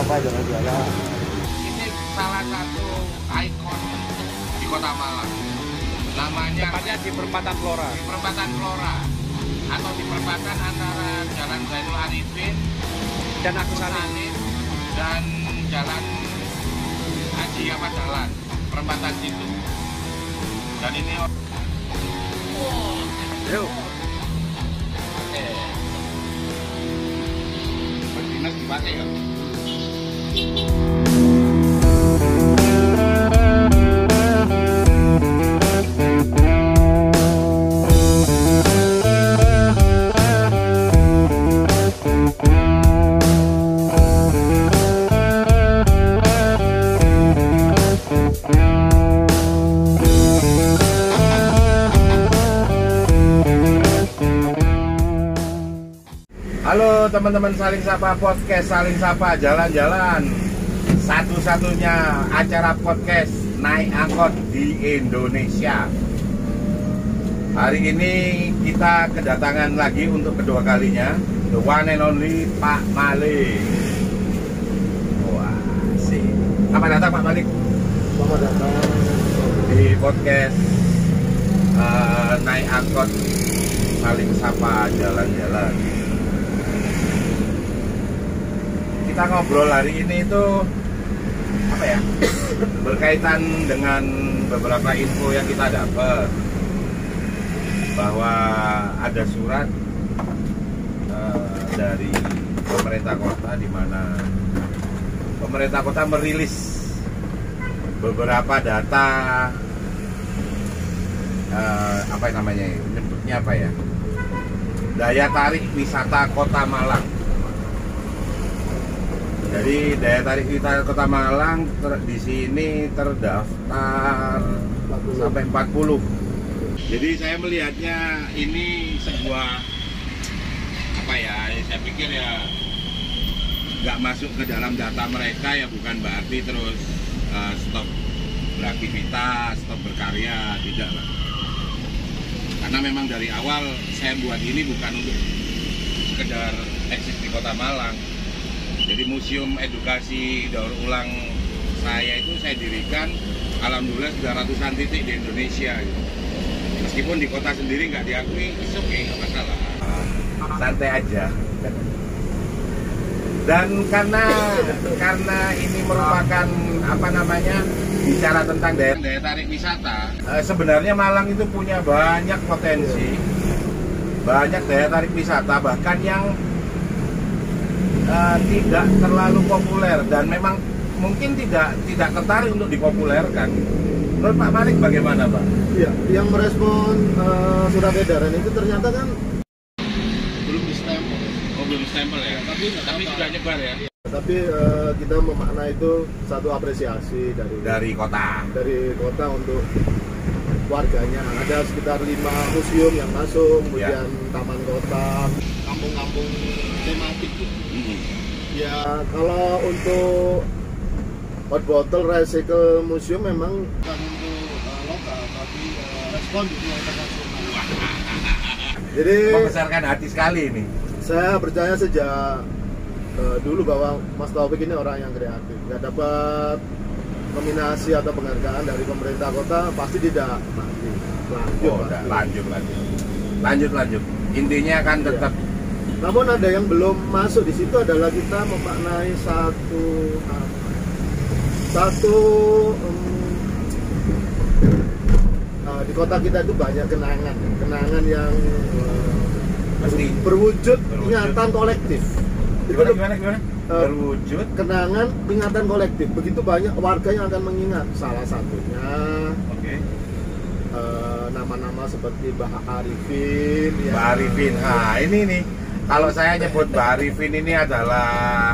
Sapa Jalan-Jalan. Ini salah satu ikon di Kota Malang. Namanya tepatnya di Perempatan Flora. di Perempatan Flora atau di perempatan antara Jalan Zainul Arifin Dan Agus Salim Salim. dan Jalan Haji Ahmad Dahlan, perempatan situ. Dan ini Yuk. berdinas di Pati ya. Halo teman-teman Saling Sapa Podcast, Saling Sapa Jalan-Jalan. Satu-satunya acara podcast naik angkot di Indonesia. Hari ini kita kedatangan lagi untuk kedua kalinya, the one and only Pak Malik. Wah, sih. Selamat datang Pak Malik. Selamat datang Di podcast naik angkot Saling Sapa Jalan-Jalan. Kita ngobrol hari ini itu apa ya, berkaitan dengan beberapa info yang kita dapat bahwa ada surat dari pemerintah kota, di mana pemerintah kota merilis beberapa data apa namanya, nyebutnya apa ya, daya tarik wisata Kota Malang. Jadi daya tarik wisata Kota Malang di sini terdaftar sampai 40. Jadi saya melihatnya ini sebuah apa ya, saya pikir ya nggak masuk ke dalam data mereka ya, bukan berarti terus stop beraktivitas, stop berkarya, tidak lah. Karena memang dari awal saya buat ini bukan untuk sekedar eksis di Kota Malang. Jadi museum edukasi daur ulang saya itu saya dirikan, alhamdulillah sudah ratusan titik di Indonesia. Meskipun di kota sendiri nggak diakui, it's okay, nggak masalah. Santai aja. Dan karena ini merupakan apa namanya, bicara tentang daya tarik wisata, sebenarnya Malang itu punya banyak potensi, banyak daya tarik wisata, bahkan yang tidak terlalu populer dan memang mungkin tidak tertarik untuk dipopulerkan. Menurut Pak Malik bagaimana, Pak? Iya, yang merespon surat edaran itu ternyata kan Belum di stempel. Oh, belum di stempel ya. Tapi sudah nyebar ya. tapi kita memaknai itu satu apresiasi Dari kota. dari kota untuk warganya. Ada sekitar 5 museum yang masuk, kemudian taman kota, kampung-kampung tematik. Ya, kalau untuk hot bottle recycle museum memang bukan untuk lokal, tapi respon di internasional. Jadi Membesarkan hati sekali ini. saya percaya sejak dulu bahwa Mas Taufik ini orang yang kreatif. Nggak dapat nominasi atau penghargaan dari pemerintah kota pasti tidak mati. Lanjut. Intinya kan tetap. Namun ada yang belum masuk di situ adalah kita memaknai di kota kita itu banyak kenangan yang Pasti berwujud ingatan kolektif. Gimana? Berwujud Kenangan ingatan kolektif. Begitu banyak warga yang akan mengingat. Salah satunya nama-nama seperti Mbah Arifin. Ya. Mbak Arifin. Nah, ini nih. Kalau saya nyebut Mbak Arifin ini adalah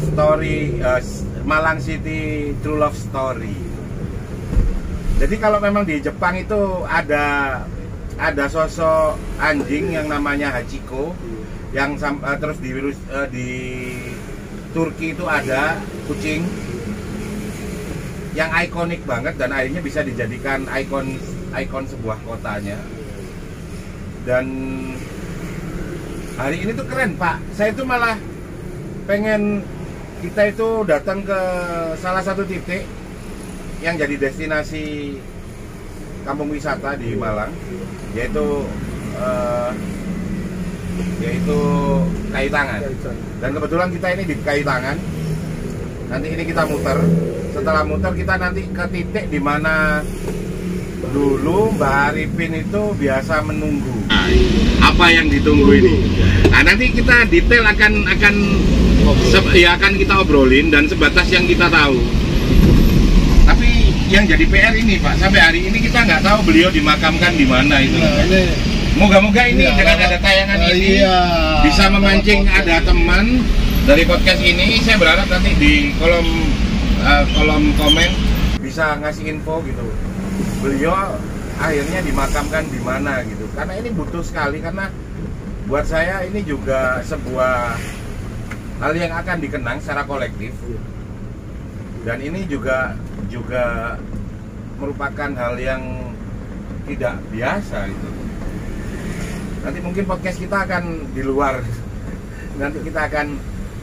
story Malang City True Love Story. Jadi kalau memang di Jepang itu ada sosok anjing yang namanya Hachiko, yang terus di Turki itu ada kucing yang ikonik banget dan akhirnya bisa dijadikan ikon sebuah kotanya. Dan hari ini tuh keren Pak, saya tuh malah pengen kita itu datang ke salah satu titik yang jadi destinasi kampung wisata di Malang, yaitu Kayu Tangan. Dan kebetulan kita ini di Kayu Tangan. Nanti ini kita muter. Setelah muter kita nanti ke titik di mana dulu Mbak Arifin itu biasa menunggu. Apa yang ditunggu ini? Nah, nanti kita detail akan kita obrolin dan sebatas yang kita tahu. Tapi yang jadi PR ini Pak, sampai hari ini kita nggak tahu beliau dimakamkan di mana itu. Moga-moga ini dengan ada tayangan ini bisa memancing ada teman dari podcast ini. Saya berharap nanti di kolom komen bisa ngasih info gitu. Beliau akhirnya dimakamkan di mana gitu. Karena ini butuh sekali, karena buat saya ini juga sebuah hal yang akan dikenang secara kolektif. Dan ini juga merupakan hal yang tidak biasa itu. Nanti mungkin podcast kita akan di luar. Nanti kita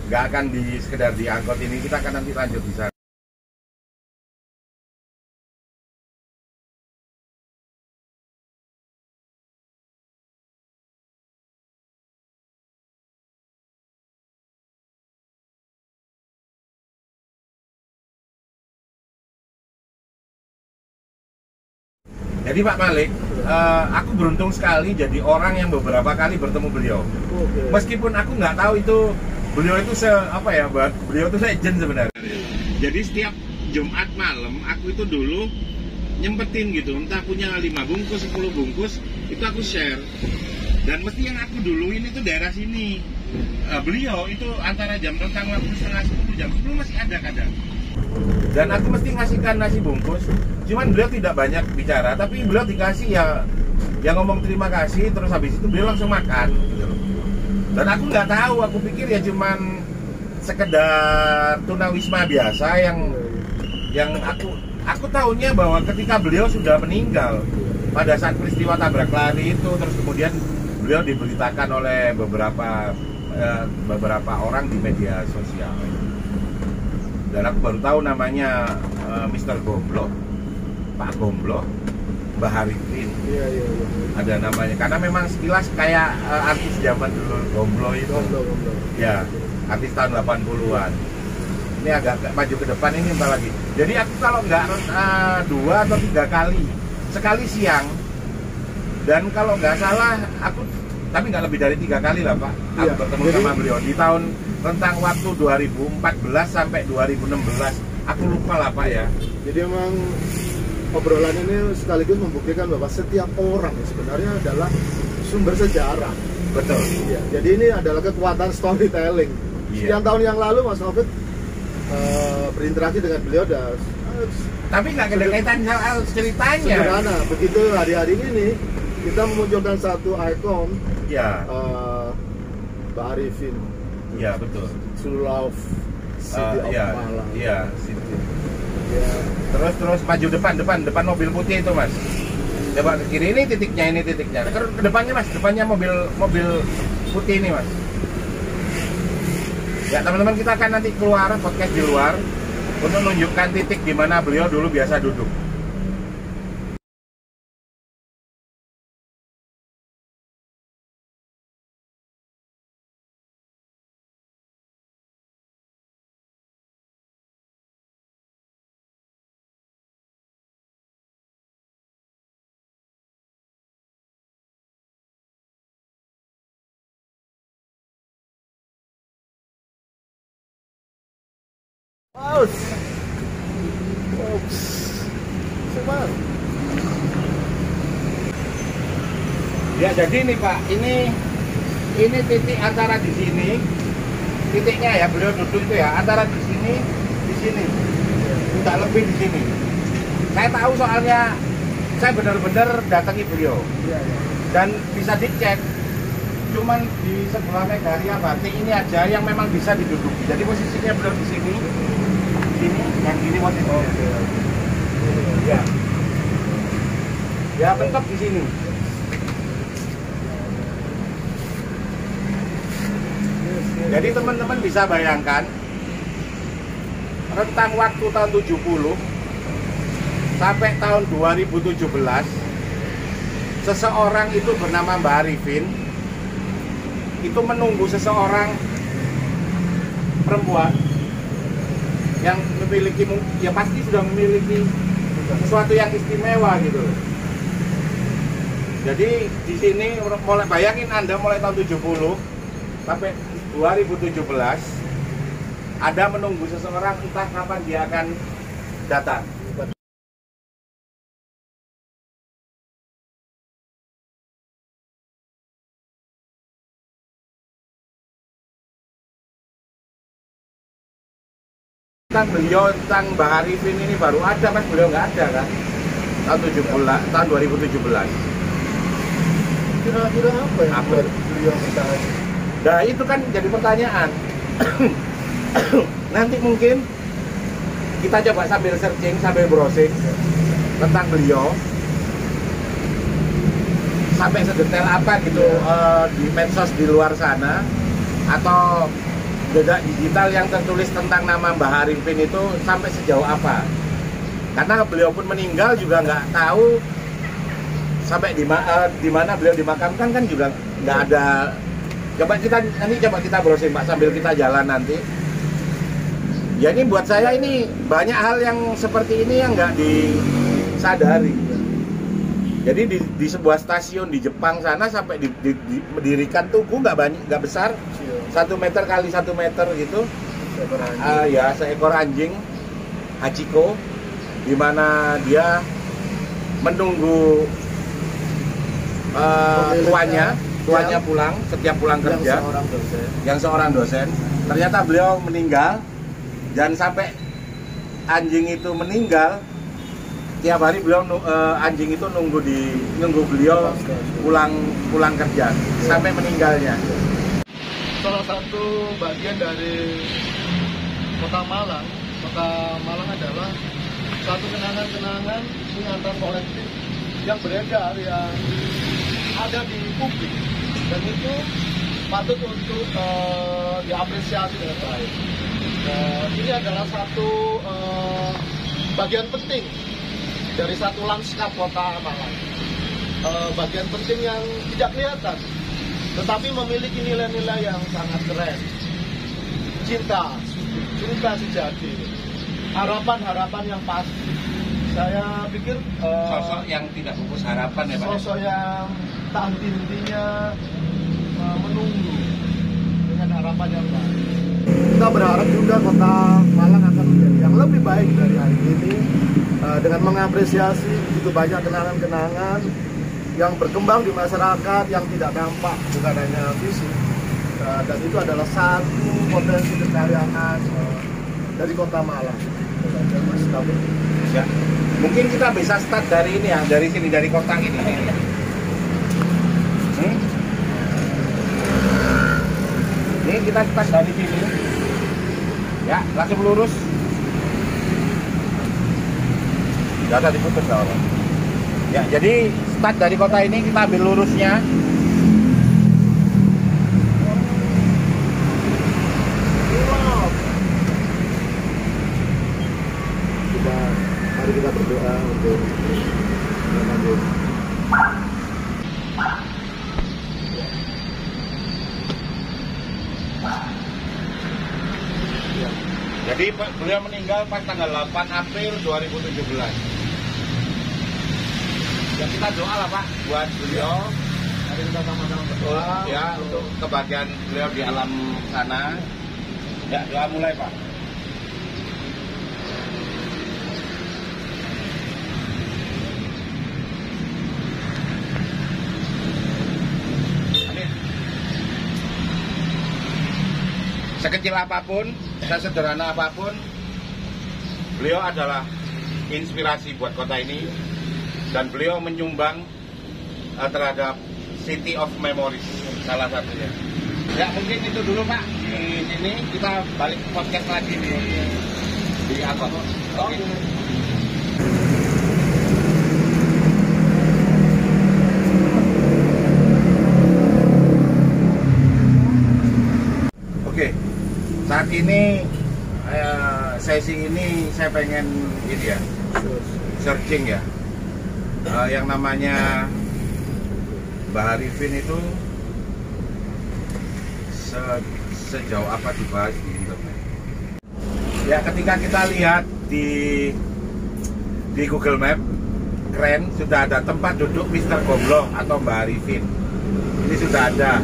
nggak akan sekedar di angkot ini, kita akan nanti lanjut di sana. Jadi Pak Malik, aku beruntung sekali jadi orang yang beberapa kali bertemu beliau. Meskipun aku nggak tahu itu beliau itu beliau itu legend sebenarnya. Jadi setiap Jumat malam aku itu dulu nyempetin gitu, entah punya 5 bungkus, 10 bungkus, itu aku share. Dan mesti yang aku duluin itu daerah sini. Beliau itu antara jam rentang waktu setengah 10, jam 10 masih ada kadang. Dan aku mesti ngasihkan nasi bungkus. Cuman beliau tidak banyak bicara, tapi beliau dikasih ya ngomong terima kasih, terus habis itu beliau langsung makan gitu. Dan aku nggak tahu, aku pikir ya cuman sekedar tunawisma biasa yang aku tahunya bahwa ketika beliau sudah meninggal pada saat peristiwa tabrak lari itu, terus kemudian beliau diberitakan oleh beberapa orang di media sosial. Dan aku baru tahu namanya Mr. Gomblo, Pak Gomblo, Mbak Arifin. Iya. Ada namanya, karena memang sekilas kayak artis zaman dulu Gomblo itu. Gomblo. Ya, artis tahun 80-an. Ini agak maju ke depan ini entah lagi. Jadi aku kalau nggak 2 atau 3 kali, sekali siang. Dan kalau nggak salah aku, tapi nggak lebih dari 3 kali lah Pak. Aku bertemu sama beliau di tahun rentang waktu 2014 sampai 2016. Aku lupa lah Pak ya. Jadi emang obrolan ini sekaligus membuktikan bahwa setiap orang sebenarnya adalah sumber sejarah. Betul. Ya, jadi ini adalah kekuatan storytelling. Sekian tahun yang lalu Mas Taufik berinteraksi dengan beliau tapi nggak ada kaitan soal ceritanya. Sederhana. Begitu hari-hari ini kita memunculkan satu ikon, Mbak Arifin. Iya betul. True Love City of Malang. Iya, City. Ya. Terus maju depan mobil putih itu Mas. Coba ke kiri, ini titiknya. Ke depannya Mas, depannya mobil putih ini Mas. Ya teman-teman, kita akan nanti keluar podcast di luar untuk menunjukkan titik di mana beliau dulu biasa duduk. Ya jadi nih Pak, ini titik antara di sini, titiknya ya beliau duduk itu ya, antara di sini, tidak lebih di sini. Saya tahu soalnya saya benar-benar datangi beliau, dan bisa dicek. Cuman di sebelah Megaria Batik ini aja yang memang bisa diduduki. Jadi posisinya beliau di sini, yang ini posisinya. Ya mentok di sini. Jadi teman-teman bisa bayangkan rentang waktu tahun 70 sampai tahun 2017 seseorang itu bernama Mbak Arifin itu menunggu seseorang perempuan yang memiliki, ya pasti sudah memiliki sesuatu yang istimewa gitu. Jadi di sini mulai, bayangin Anda mulai tahun 70 sampai 2017 Anda menunggu seseorang entah kapan dia akan datang. Tentang beliau, tentang Mbak Arifin ini baru ada kan, beliau nggak ada kan tahun 2017. Kira-kira apa yang Apa? buat beliau minta haji? Nah itu kan jadi pertanyaan. Nanti mungkin kita coba sambil searching, sambil browsing tentang beliau sampai sedetail apa gitu di medsos di luar sana, atau jejak digital yang tertulis tentang nama Mbah Arifin itu sampai sejauh apa. Karena beliau pun meninggal juga nggak tahu sampai di mana beliau dimakamkan kan juga nggak ada. Coba kita browsing Pak sambil kita jalan nanti. Ya ini buat saya ini banyak hal yang seperti ini yang nggak disadari. Jadi di sebuah stasiun di Jepang sana sampai didirikan tugu nggak besar, 1 meter kali 1 meter gitu. Ya seekor anjing Hachiko, di mana dia menunggu tuannya pulang setiap pulang kerja, yang seorang dosen. Ternyata beliau meninggal, dan sampai anjing itu meninggal tiap hari beliau anjing itu nunggu beliau pulang kerja sampai meninggalnya. Salah satu bagian dari Kota Malang adalah satu kenangan-kenangan ingatan kolektif yang beredar, yang ada di publik, dan itu patut untuk diapresiasi dengan baik. Ini adalah satu bagian penting dari satu lanskap Kota Malang, bagian penting yang tidak kelihatan tetapi memiliki nilai-nilai yang sangat keren. Cinta sejati, harapan yang pasti. Saya pikir Sosok yang tidak pupus harapan ya Pak. Sosok yang tak henti-hentinya menunggu dengan harapan yang baik. Kita berharap juga Kota Malang akan menjadi yang lebih baik dari hari ini, dengan mengapresiasi begitu banyak kenangan-kenangan yang berkembang di masyarakat yang tidak nampak, bukan hanya fisik, dan itu adalah satu potensi kekayaan dari Kota Malang. Mas, Ya. Mungkin kita bisa start dari ini ya, dari sini, dari kotak ini. Ini kita start dari sini. Ya, langsung lurus. Data diputus lah orang. Ya, jadi start dari kota ini kita ambil lurusnya. Mari kita berdoa untuk lanjut. Jadi beliau meninggal pas tanggal 8 April 2017. Ya kita doa lah Pak buat beliau. Mari kita sama-sama berdoa Ya, untuk kebahagiaan beliau di alam sana. Ya, doa mulai Pak. Amin. Sekecil apapun, sesederhana apapun, beliau adalah inspirasi buat kota ini, dan beliau menyumbang terhadap City of Memories salah satunya. Ya mungkin itu dulu Pak di sini, kita balik podcast lagi di Angkot. Oke. Oke, ini sesi ini saya pengen ini ya, searching ya, yang namanya Mbah Arifin itu sejauh apa dibahas di internet. Ya ketika kita lihat di Google Map, keren, sudah ada tempat duduk Mr. Gomblo atau Mbah Arifin. Ini sudah ada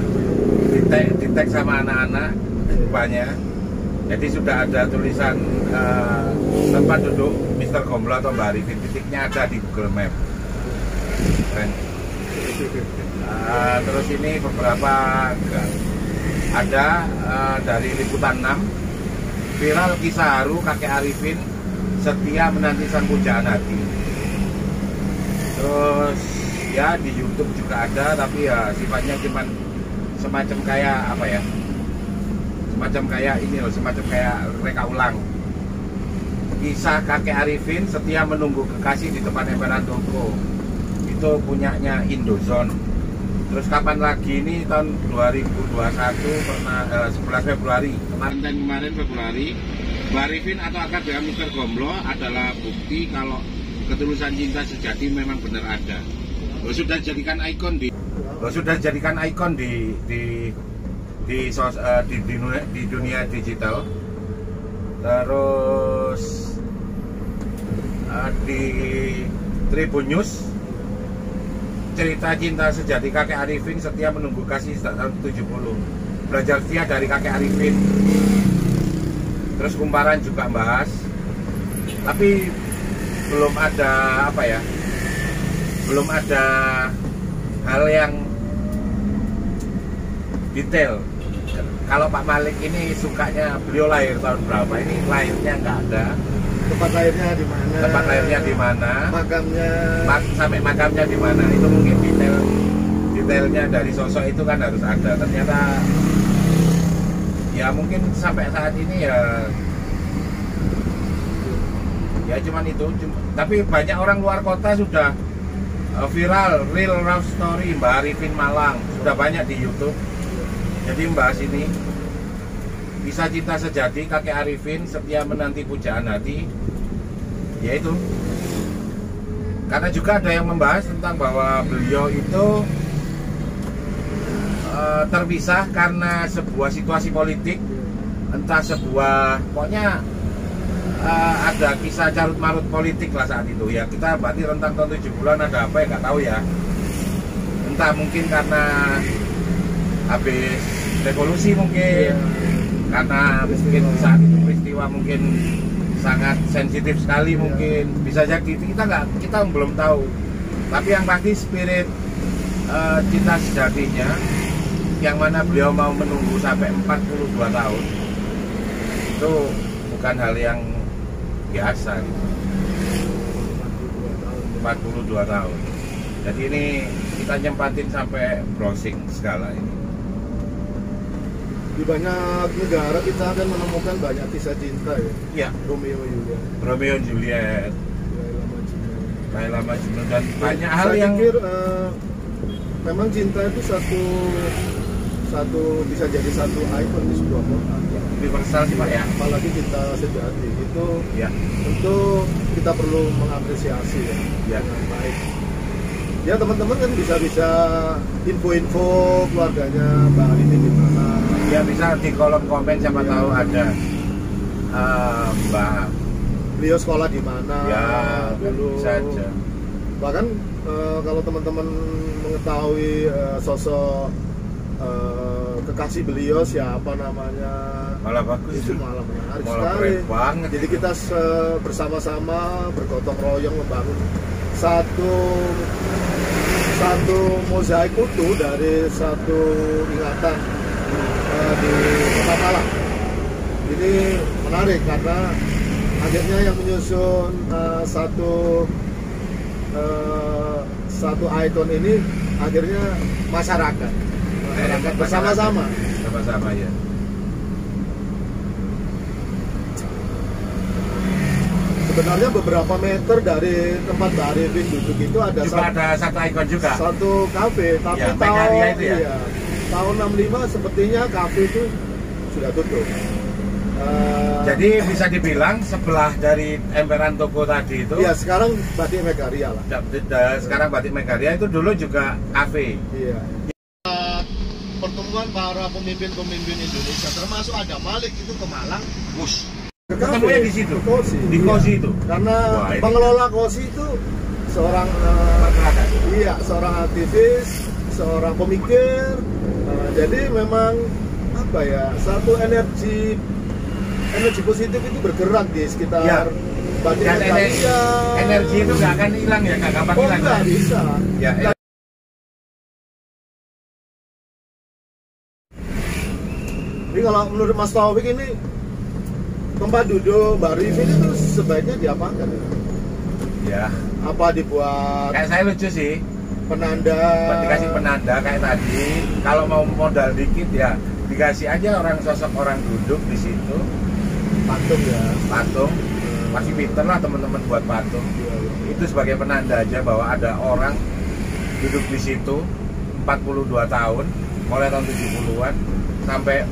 di tag sama anak-anak rupanya. Jadi sudah ada tulisan tempat duduk Mr. Gomblo atau Mbah Arifin, titiknya ada di Google Map. Keren. Terus ini beberapa ada dari Liputan 6, viral kisah haru kakek Arifin setia menanti sang pujaan hati. Terus ya di YouTube juga ada, tapi ya sifatnya cuman semacam kayak apa ya, semacam kayak ini loh, semacam kayak reka ulang. Kisah kakek Arifin setia menunggu kekasih di depan emperan toko, itu punyanya Indozone. Terus kapan lagi, ini tahun 2021 pernah 11 Februari kemarin Februari, Mbah Arifin atau akrab dengan Mr. Gomblo adalah bukti kalau ketulusan cinta sejati memang benar ada. Sudah jadikan ikon di dunia digital. Terus di Tribun News, cerita cinta sejati kakek Arifin setia menunggu kasih tahun 70, belajar setia dari kakek Arifin. Terus Kumparan juga bahas, tapi belum ada apa ya, belum ada hal yang detail. Kalau Pak Malik ini sukanya, beliau lahir tahun berapa, ini lahirnya nggak ada. Tempat lahirnya di mana? Tempat lahirnya di mana? Makamnya. Sampai makamnya di mana? Itu mungkin detailnya dari sosok itu kan harus ada. Ternyata ya mungkin sampai saat ini ya cuman itu. Tapi banyak orang luar kota sudah viral real love story Mbah Arifin Malang, sudah banyak di YouTube. Jadi membahas ini kisah cinta sejati kakek Arifin setia menanti pujaan hati, yaitu karena juga ada yang membahas tentang bahwa beliau itu terpisah karena sebuah situasi politik, entah sebuah, pokoknya ada kisah carut marut politik lah saat itu ya. Kita berarti rentang tahun 70-an ada apa ya nggak tahu ya, entah mungkin karena habis revolusi mungkin, karena mungkin saat itu peristiwa mungkin sangat sensitif sekali, mungkin bisa jadi, kita belum tahu. Tapi yang pasti spirit cinta sejatinya, yang mana beliau mau menunggu sampai 42 tahun, itu bukan hal yang biasa gitu. 42 tahun. Jadi ini kita nyempatin sampai browsing segala ini. Di banyak negara kita akan menemukan banyak kisah cinta ya. Iya. Romeo and Juliet, Laila Majnun, dan banyak hal saya yang pikir memang cinta itu satu bisa jadi satu ikon di sebuah kota. universal sih Pak ya. Apalagi cinta sejati itu Ya. tentu kita perlu mengapresiasi Ya. dengan baik. Ya teman-teman kan bisa info-info keluarganya Mbak Arifin di mana. Ya bisa di kolom komen, siapa tahu ada Mbak. Beliau sekolah di mana Ya, dulu. bisa aja. Bahkan kalau teman-teman mengetahui sosok kekasih beliau siapa namanya, Malah bagus itu malah menarik malah sekali. keren banget. Jadi kita bersama-sama bergotong royong membangun satu mozaik utuh dari satu ingatan di Kota Malang. Ini menarik karena akhirnya yang menyusun satu ikon ini akhirnya masyarakat bersama-sama. Sama-sama ya. Sebenarnya beberapa meter dari tempat Mbak Arifin duduk itu ada satu ikon juga. satu kafe, tapi Ya, tahun Megaria itu ya? iya, tahun 65 sepertinya kafe itu sudah tutup. Jadi bisa dibilang sebelah dari emperan toko tadi itu. Iya, sekarang Batik Megaria lah. Sekarang Batik Megaria itu dulu juga kafe. Iya. Pertemuan para pemimpin-pemimpin Indonesia, termasuk ada Malik itu ke Malang. Bus. Ke Ketemunya kafe, di situ. ke Kosi. Di Iya. Kosi itu. Karena Wah, ini- pengelola Kosi itu seorang iya, seorang aktivis, seorang pemikir. Jadi memang apa ya, satu energi positif itu bergerak di sekitar Ya. Batik Dan Megaria. energi itu nggak akan hilang ya, nggak gampang Oh, hilang. nggak bisa. Ya, Jadi kalau menurut Mas Taufik ini tempat duduk Mbak Rifin itu sebaiknya diapakan ya? ya. Apa dibuat Kayak saya lucu sih. penanda? Dikasih penanda kayak tadi. Kalau mau modal dikit ya dikasih aja sosok orang duduk di situ, Patung ya. patung. Masih pinter lah teman-teman buat patung. Iya, iya. Itu sebagai penanda aja bahwa ada orang duduk di situ 42 tahun, mulai tahun 70-an sampai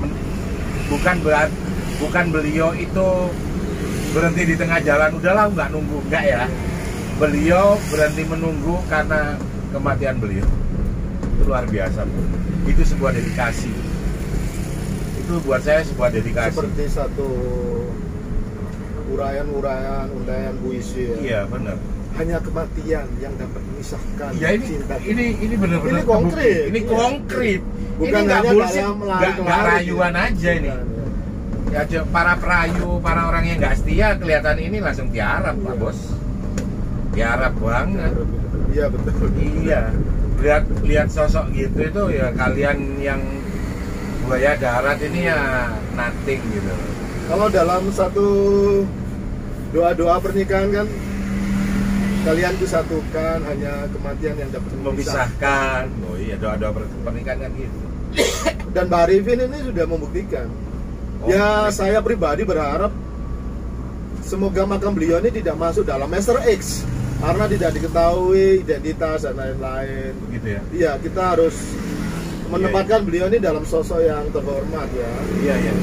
bukan beliau itu berhenti di tengah jalan, udahlah nggak nunggu, enggak ya. Beliau berhenti menunggu karena kematian beliau. Itu luar biasa, Bu. Itu sebuah dedikasi. Itu buat saya sebuah dedikasi. Seperti satu uraian undayan puisi ya. Iya, benar. Hanya kematian yang dapat memisahkan Ya cinta. ini benar-benar Ini konkret. terbukti. Ini Iya. konkret. Bukan ini nggak hanya bullshit, dalam nggak lari-lari rayuan gitu. aja ini. Bukan, ya. Ya para perayu, para orang yang nggak setia kelihatan ini langsung tiarap, Pak Iya. Bos. Tiarap banget. Iya betul. Iya. Lihat sosok gitu itu ya kalian yang buaya darat ini ya nothing gitu. Kalau dalam satu doa-doa pernikahan kan kalian disatukan, hanya kematian yang dapat memisahkan. Memisahkan. Oh iya, doa-doa pernikahan kan gitu. Dan Mbak Arifin ini sudah membuktikan. Oh, Ya baik. saya pribadi berharap semoga makam beliau ini tidak masuk dalam Master X karena tidak diketahui identitas dan lain-lain. Begitu ya. Iya, kita harus menempatkan beliau ini dalam sosok yang terhormat ya. Iya, iya.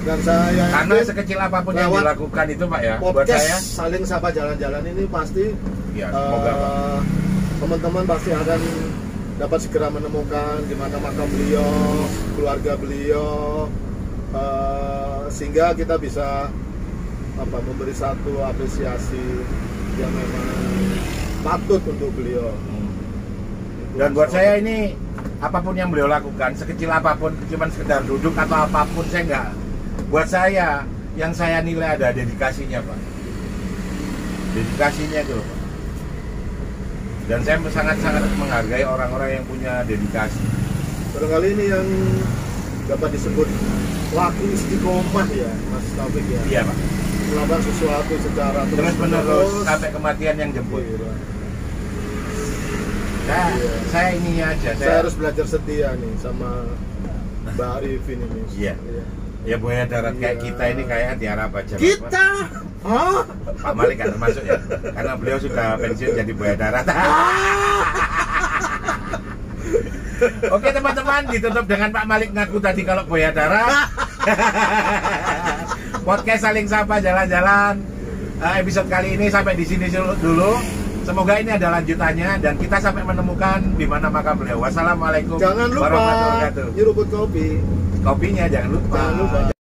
Dan saya Karena yakin sekecil apapun yang lewat dilakukan itu, Pak ya, buat podcast saya saling sapa jalan-jalan ini pasti ya semoga Pak. teman-teman pasti akan dapat segera menemukan di mana makam beliau, keluarga beliau, sehingga kita bisa memberi satu apresiasi yang memang patut untuk beliau. Dan buat saya ini apapun yang beliau lakukan, sekecil apapun, cuman sekedar duduk atau apapun, saya nggak. Buat saya, yang saya nilai ada dedikasinya, Pak. Dedikasinya itu, Pak. Dan saya sangat-sangat menghargai orang-orang yang punya dedikasi. Barangkali ini yang dapat disebut laki istiqomah ya, Mas Taufik ya. Iya, Pak. Melakukan sesuatu secara Terus menerus sampai kematian yang jemput. Iya. Saya ininya aja. Saya harus belajar setia nih sama Mbak Arifin ini. Iya. Ya buaya darat kayak Iya. kita ini kayak tiarap aja. Pak. Kita, hah? Pak Malik kan termasuk ya, karena beliau sudah pensiun jadi buaya darat. Oke teman-teman, ditutup dengan Pak Malik ngaku tadi kalau buaya darat. Podcast saling sapa jalan-jalan episode kali ini sampai di sini dulu. Semoga ini ada lanjutannya dan kita sampai menemukan di mana makam beliau. Wassalamualaikum Jangan lupa warahmatullahi wabarakatuh. nyeruput kopi. Kopinya jangan lupa. Jangan lupa.